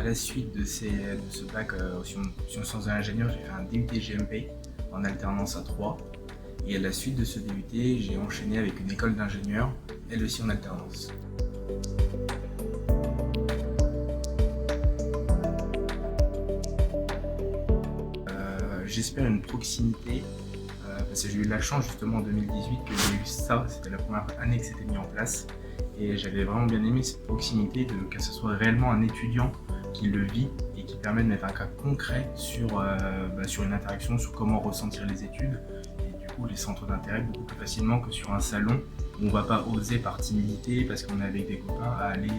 à la suite de ce bac sciences de l'ingénieur, j'ai fait un DUT GMP en alternance à 3. Et à la suite de ce DUT, j'ai enchaîné avec une école d'ingénieur, elle aussi en alternance. J'espère une proximité, parce que j'ai eu la chance justement en 2018 que j'ai eu ça, c'était la première année que c'était mis en place. Et j'avais vraiment bien aimé cette proximité, que ce soit réellement un étudiant qui le vit et qui permet de mettre un cas concret sur une interaction, sur comment ressentir les études et du coup les centres d'intérêt beaucoup plus facilement que sur un salon où on ne va pas oser par timidité parce qu'on est avec des copains à aller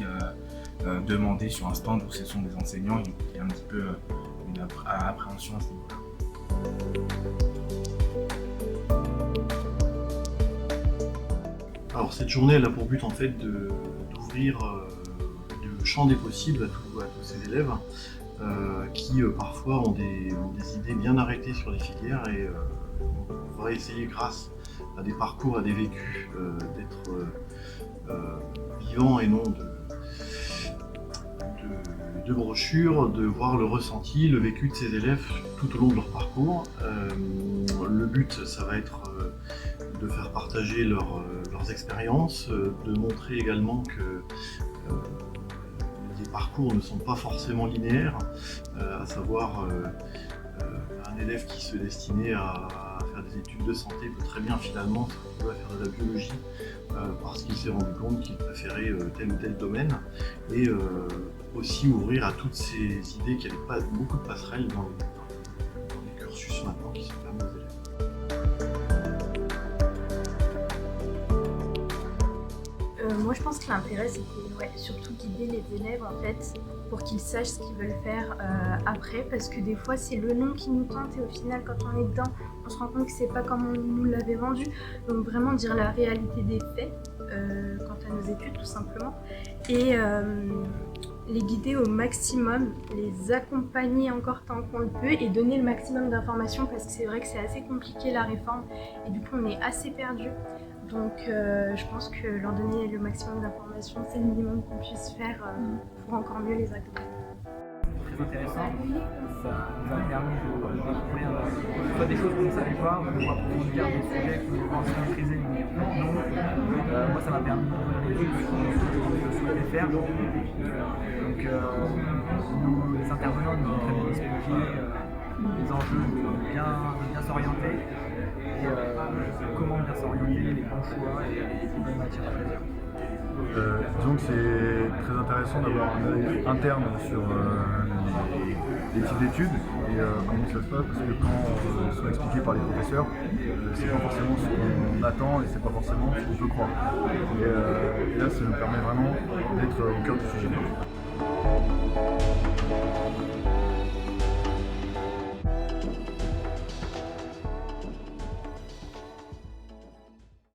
demander sur un stand où ce sont des enseignants et il y a un petit peu une appréhension à ce niveau-là. Alors cette journée elle a pour but en fait d'ouvrir le champ des possibles à tous ces élèves qui parfois ont des idées bien arrêtées sur les filières et on va essayer grâce à des parcours, à des vécus d'être vivants et non de brochures, de voir le ressenti, le vécu de ces élèves tout au long de leur parcours. Le but, ça va être de faire partager leurs expériences, de montrer également que les parcours ne sont pas forcément linéaires, à savoir un élève qui se destinait à faire des études de santé peut très bien finalement se retrouver à faire de la biologie parce qu'il s'est rendu compte qu'il préférait tel ou tel domaine et aussi ouvrir à toutes ces idées qu'il y avait beaucoup de passerelles dans les cursus maintenant qui sont permis aux élèves. Moi je pense que l'intérêt c'était surtout guider les élèves en fait pour qu'ils sachent ce qu'ils veulent faire après, parce que des fois c'est le nom qui nous tente et au final quand on est dedans on se rend compte que c'est pas comme on nous l'avait vendu, donc vraiment dire la réalité des faits quant à nos études tout simplement et les guider au maximum, les accompagner encore tant qu'on le peut et donner le maximum d'informations parce que c'est vrai que c'est assez compliqué la réforme et du coup on est assez perdu. Donc je pense que leur donner le maximum d'informations, c'est le minimum qu'on puisse faire pour encore mieux les accompagner. Très intéressant, ça nous a permis de découvrir soit des choses qu'on ne savait pas, ou approfondir des sujets qu'on pensait maîtriser, mais non. Moi ça m'a permis de découvrir ce que je souhaitais faire. Donc nos intervenants nous ont très bien expliqué les enjeux de bien s'orienter et comment bien s'orienter, les bons choix et les bonnes matières à choisir. Disons que c'est très intéressant d'avoir un œil interne sur les types d'études et comment ça se passe, parce que quand ils sont expliqués par les professeurs, c'est pas forcément ce qu'on attend et c'est pas forcément ce qu'on peut croire. Et là, ça nous permet vraiment d'être au cœur du sujet.